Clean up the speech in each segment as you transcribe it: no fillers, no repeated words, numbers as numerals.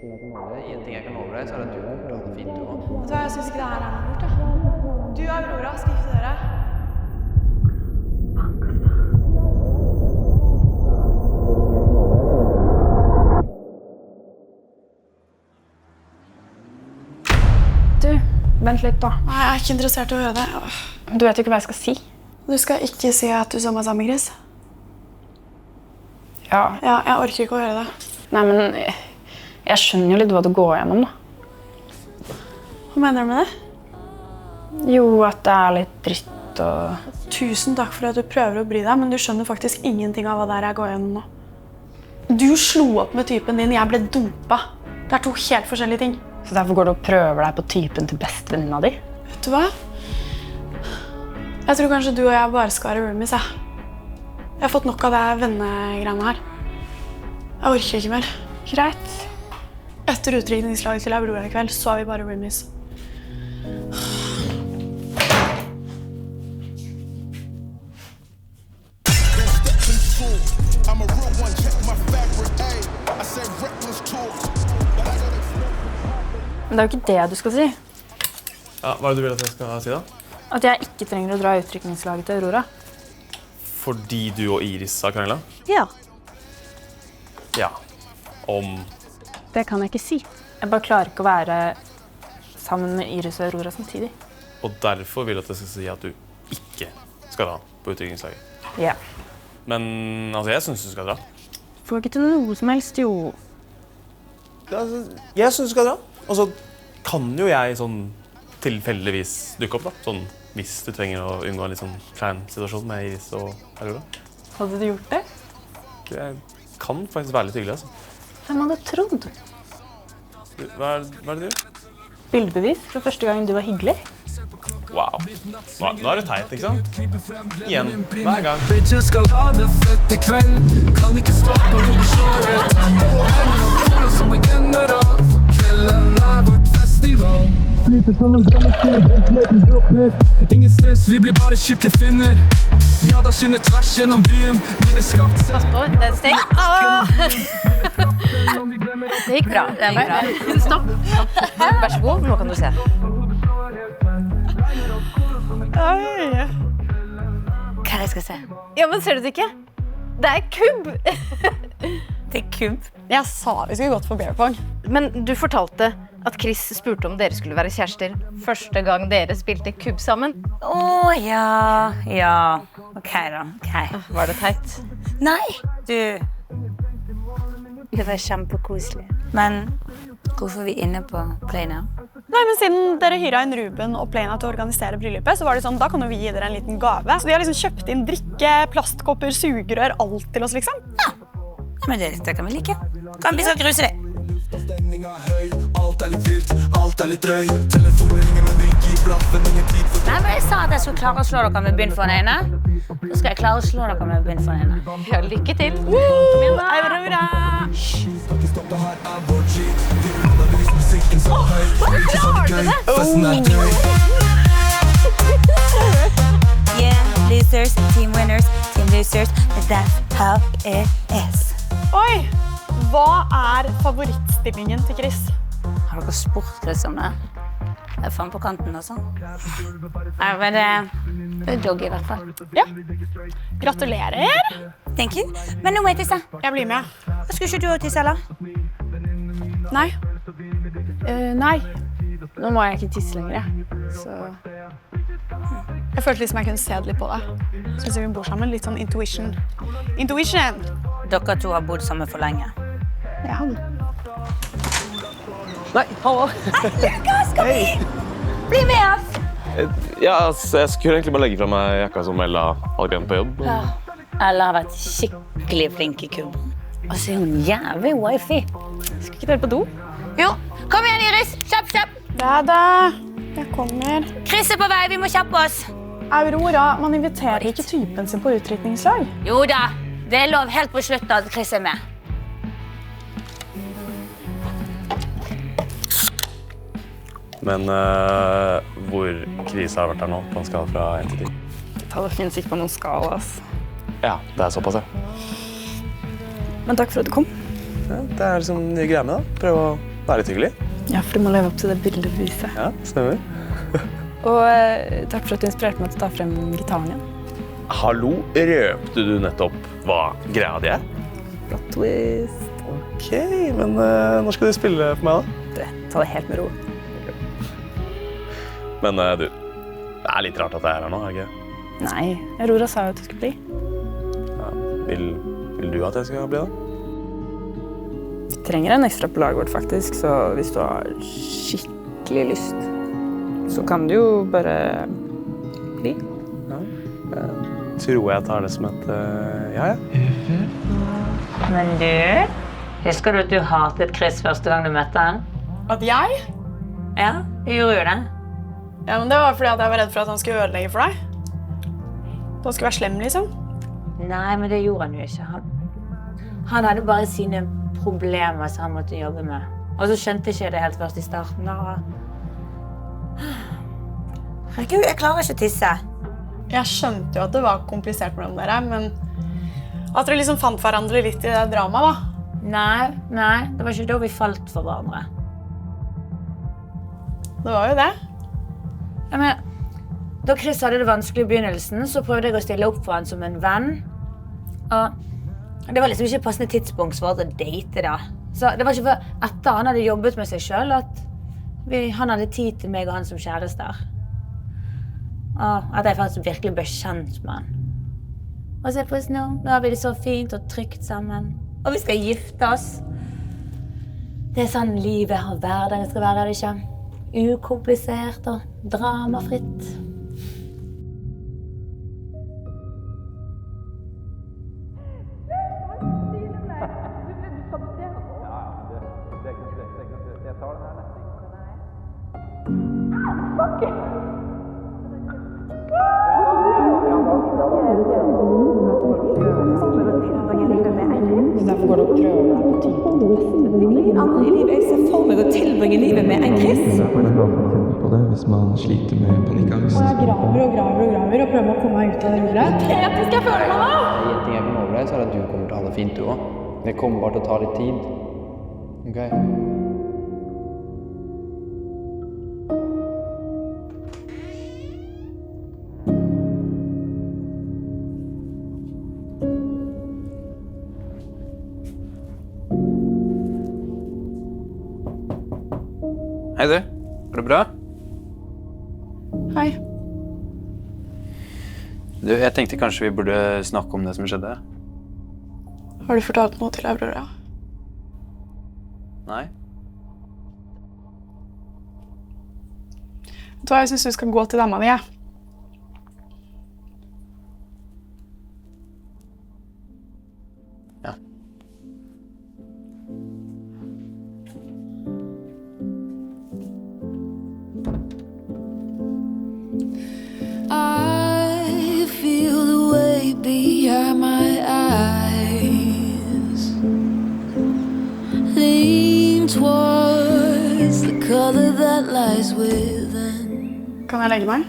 En ting jeg kan love deg, så er at du kommer til å ha det fint, du også. Vet du hva, jeg synes ikke det her er noe lurt, da. Du og Aurora skal gifte dere. Vent litt, da. Nei, jeg er ikke interessert i å høre det. Du vet jo ikke hva jeg skal si. Du skal ikke si at du så meg sammen med Chris. Ja. Ja, jeg orker ikke å høre det. Nei, men jeg skjønner jo litt hva du går gjennom, da. Hva mener du med det? Jo, at det er litt dritt og... Tusen takk for at du prøver å bry deg, men du skjønner faktisk ingenting av hva det er jeg går gjennom nå. Du slo opp med typen din, jeg ble dumpa. Det er to helt forskjellige ting. Så derfor går du og prøver deg på typen til bestevenninna di? Vet du hva? Jeg tror kanskje du og jeg bare skal være roomies, jeg. Jeg har fått nok av det vennegreiene her. Jeg orker ikke mer. Greit. Etter utdrikningslaget til Aurora i kveld, så er vi bare roomies. Men det er jo ikke det du skal si. Ja, hva er det du vil at jeg skal si da? At jeg ikke trenger å dra i utdrikningslaget til Aurora. Fordi du og Iris har kranglet? Ja. Ja. Om... Det kan jeg ikke si. Jeg bare klarer ikke å være sammen med Iris og Aurora samtidig. Og derfor vil jeg at jeg skal si at du ikke skal dra på utdrikningslaget. Ja. Men altså, jeg synes du skal dra. Får ikke til noe som helst, jo. Altså, jeg synes du skal dra. Og så kan jo jeg sånn tilfeldigvis dukke opp da. Sånn hvis du trenger å unngå en litt sånn klein situasjon med Iris og Aurora. Hadde du gjort det? Det kan faktisk være litt hyggelig, altså. Hvem hadde trodd? Hva er det du gjør? Bildebevis fra første gang du var hyggelig. Wow. Nå er det teit, ikke sant? Igjen, hver gang. Bitches skal ha det fett i kveld. Kan ikke stoppe å kjøre. Som vi ender av. Kvelden er vårt festival. Flyter som en gammel sted. Ingen stress, vi blir bare skikkelig finner. Ja, da skinner tvers gjennom byen. Mine skapt seg. Pass på, det er et steg. Det gikk bra. Det gikk bra. Stopp. Vær så god, nå kan du se. Hva jeg skal se? Ja, men ser du det ikke? Det er kubb! Det er kubb. Jeg sa vi skulle gått for beer pong. Men du fortalte at Chris spurte om dere skulle være kjærester første gang dere spilte kubb sammen. Ja. Ok da, ok. Var det teit? Nei, du. Det var kjempekoselig. Men hvorfor er vi inne på Play Now? Nei, men siden dere hyret inn Ruben og Play Now til å organisere bryllupet, så var det sånn, da kan jo vi gi dere en liten gave. Så de har liksom kjøpt inn drikke, plastkopper, sugerør, alt til oss liksom. Ja, men det kan vi like. Kan vi så gruse det? Stemningen er høy, alt er litt vilt, alt er litt drøy. Telefoneringen er ring i blaffen, ingen tid for... Nei, men jeg sa at jeg skulle klare å slå dere med bind for den ene. Så skal jeg klare å slå dere med bind for den ene. Ja, lykke til. Aurora! Stopp, det her er vår G. Vi vil holde musikken så høy. Ikke så gøy, festen er drøy. Yeah, losers, team winners, team losers. That's how it is. Oi! Hva er favorittstillingen til Chris? Har dere spurt Chris om det? Jeg er faen på kanten og sånn. Nei, men det er jogge i hvert fall. Ja. Gratulerer! Thank you. Men nå må jeg tisse. Jeg blir med. Skulle ikke du også tisse, eller? Nei. Nei. Nå må jeg ikke tisse lenger, jeg. Så... Jeg følte liksom jeg kunne se det litt på deg. Synes vi bor sammen, litt sånn intuition. Intuition! Dere to har bodd sammen for lenge. Ja. Nei, hallo! Lukas, kom hit! Bli med oss! Ja, altså, jeg skulle egentlig bare legge fra meg jakka som Ella hadde glemt på jobb. Ja. Ella har vært skikkelig flink i kubb. Og så er hun jævlig wifi. Skal ikke dere på do? Jo, kom igjen Iris! Kjapp, kjapp! Da. Jeg kommer. Chris er på vei, vi må kjappe oss. Aurora, man inviterer ikke typen sin på utdrikningslag. Jo da, det er lov helt på slutt at Chris er med. Men hvor Krisa har vært der nå, på en skala fra 1 til 10? Det finnes ikke på noen skala, ass. Ja, det er såpass, ja. Men takk for at du kom. Ja, det er liksom nye greia med da. Prøve å Det litt hyggelig. Ja, for du må leve opp til det bildet du viser. Ja, stemmer. Og takk for at du inspirerte meg til å ta frem gitaren igjen. Hallo, røpte du nettopp hva greia di Plot twist. Ok, men når skal du spille for meg da? Ta det helt med ro. Men du, det litt rart at jeg her nå, ikke? Nei, Aurora sa jo at du skulle bli. Ja, vil du at jeg skal bli da? Vi trenger en ekstra på laget vårt faktisk, så hvis du har skikkelig lyst, så kan du jo bare bli. Ja, tror jeg tar det som et ja. Men du, husker du at du hatet Chris første gang du møtte han? At jeg? Ja, du gjorde jo det. Ja, men det var fordi at jeg var redd for at han skulle ødelegge for deg. Han skulle være slem, liksom. Nei, men det gjorde han jo ikke. Han hadde bare sine problemer som han måtte jobbe med. Og så skjønte ikke jeg det helt først i starten. Herregud, jeg klarer ikke å tisse. Jeg skjønte jo at det var komplisert mellom dere, men at dere liksom fant hverandre litt i det dramaet, da. Nei, det var ikke da vi falt for hverandre. Det var jo det. Ja, men, da Chris hadde det vanskelig i begynnelsen, så prøvde jeg å stille opp for han som en venn. Og det var liksom ikke passende tidspunkt for å date da. Så det var ikke for etter han hadde jobbet med seg selv at han hadde tid til meg og han som kjærester. Og at jeg faktisk virkelig ble kjent med han. Og se på oss nå har vi det så fint og trygt sammen. Og vi skal gifte oss. Det sånn livet og hverdagen skal være, det ikke? Ukomplisert og dramafritt. Derfor går du og prøver deg på typen det beste. Andre i livet, jeg ser for meg å tilbringe livet med en Chris. Det er veldig bra å kjenne på det hvis man sliter med panikkangst. Og jeg graver og prøver å komme meg ut av det hullet. Patetisk jeg føler meg da! En ting jeg kan love deg, så at du kommer til å ha det fint du også. Det kommer bare til å ta litt tid. Ok? Hei du, går det bra? Hei. Du, jeg tenkte kanskje vi burde snakke om det som skjedde. Har du fortalt noe til Aurora? Nei? Vet du hva, jeg synes du skal gå til dama di, jeg. Ja. I feel the weight behind my eyes. Lean towards the color that lies within. Kan jeg legge meg?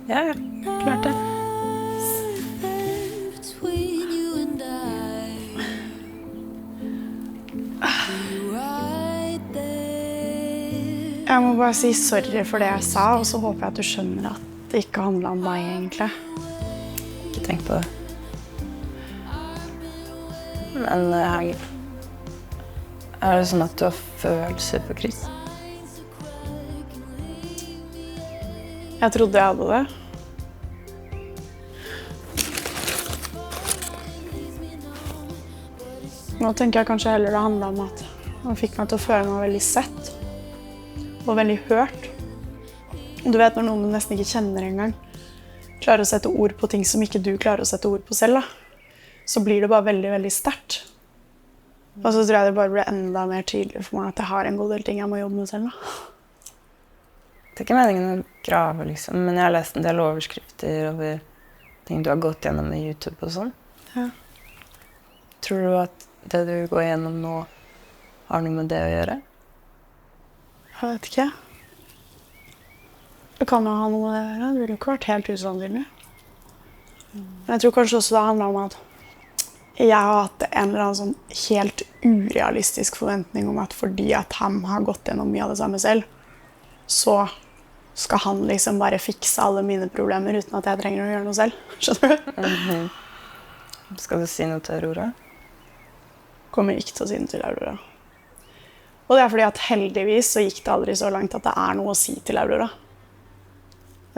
Ja, klart det. Between you and I. Right there. Jeg må bare si sorry for det jeg sa, og så håper jeg at du skjønner at det ikke handlet om meg, egentlig. Ikke tenk på det. Men Hage, er det sånn at du har følelser for Chris? Jeg trodde jeg hadde det. Nå tenker jeg kanskje heller det handlet om at han fikk meg til å føle meg veldig sett og veldig hørt. Du vet når noen du nesten ikke kjenner engang klarer å sette ord på ting som ikke du klarer å sette ord på selv, da. Så blir det bare veldig, veldig sterkt. Og så tror jeg det bare ble enda mer tydelig for meg at jeg har en god del ting jeg må jobbe med selv, da. Det er ikke meningen å grave, liksom, men jeg har lest en del overskrifter over ting du har gått gjennom i YouTube og sånn. Ja. Tror du at det du går gjennom nå har noe med det å gjøre? Jeg vet ikke. Det kan jo ha noe med det å gjøre. Det ville jo ikke vært helt usannsynlig. Men jeg tror kanskje også det handler om at Jeg har hatt en eller annen sånn helt urealistisk forventning om at fordi at han har gått gjennom mye av det samme selv, så skal han liksom bare fikse alle mine problemer uten at jeg trenger å gjøre noe selv. Skjønner du? Skal du si noe til Aurora? Kommer ikke til å si noe til Aurora. Og det er fordi at heldigvis så gikk det aldri så langt at det er noe å si til Aurora.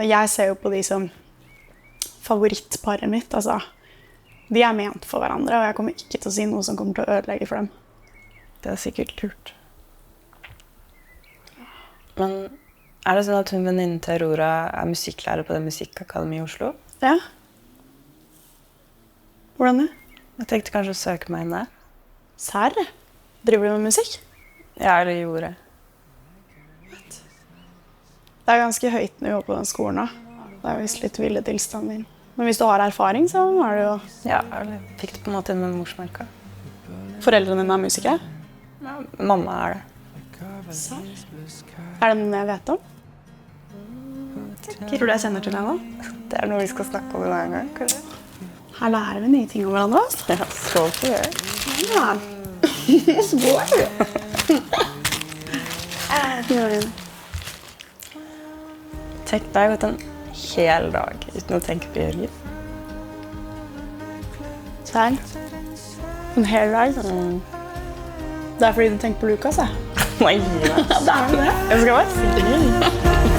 Jeg ser jo på de som favorittparet mitt, altså. De er ment for hverandre, og jeg kommer ikke til å si noe som kommer til å ødelegge for dem. Det er sikkert lurt. Men er det sånn at hun venninnen til Aurora er musikklærer på det musikkakademiet i Oslo? Ja. Hvordan det? Jeg tenkte kanskje å søke meg inn der. Serr? Driver du med musikk? Ja, eller gjorde. Det er ganske høyt nivå på den skolen da. Det er visst litt ville tilstander. Men hvis du har erfaring, så er det jo... Ja, eller fikk det på en måte inn med morsmerka. Foreldrene dine er musikere? Ja, mamma er det. Serr? Er det noe jeg vet om? Tror du jeg kjenner til henne? Det er noe vi skal snakke om en annen gang, kanskje? Her lærer vi nye ting om hverandre. Ja, så får vi gjøre. Ja. Så går det. Tenk deg gått en hel dag uten å tenke på Jørgen. Serr? En hel dag? Det er fordi du tenker på Lukas, jeg. Nei, gi meg. Det er det. Jeg skal bare si det.